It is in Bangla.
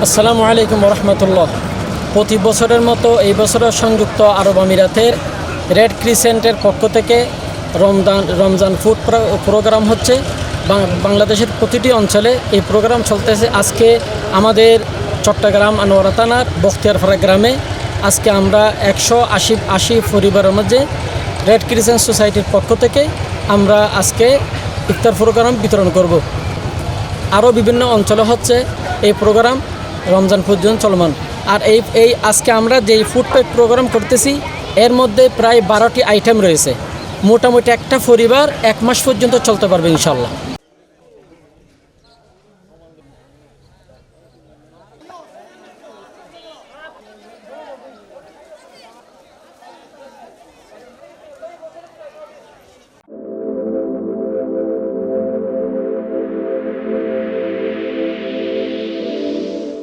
আসসালামু আলাইকুম রহমতুল্লাহ। প্রতি বছরের মতো এই বছরের সংযুক্ত আরব আমিরাতের রেড ক্রিসেন্টের পক্ষ থেকে রমজান ফুড প্রোগ্রাম হচ্ছে। বাংলাদেশের প্রতিটি অঞ্চলে এই প্রোগ্রাম চলতেছে। আজকে আমাদের চট্টগ্রাম আনোয়ারা থানার বখতিয়ারপাড়া গ্রামে আজকে আমরা 180 পরিবারের মধ্যে রেড ক্রিসেন্ট সোসাইটির পক্ষ থেকে আমরা আজকে ইফতার প্রোগ্রাম বিতরণ করব। আরও বিভিন্ন অঞ্চলে হচ্ছে এই প্রোগ্রাম রমজান পর্যন্ত চলমান। আর এই আজকে আমরা যেই ফুড প্যাক প্রোগ্রাম করতেছি এর মধ্যে প্রায় 12টি আইটেম রয়েছে। মোটামুটি একটা পরিবার 1 মাস পর্যন্ত চলতে পারবে ইনশাল্লাহ।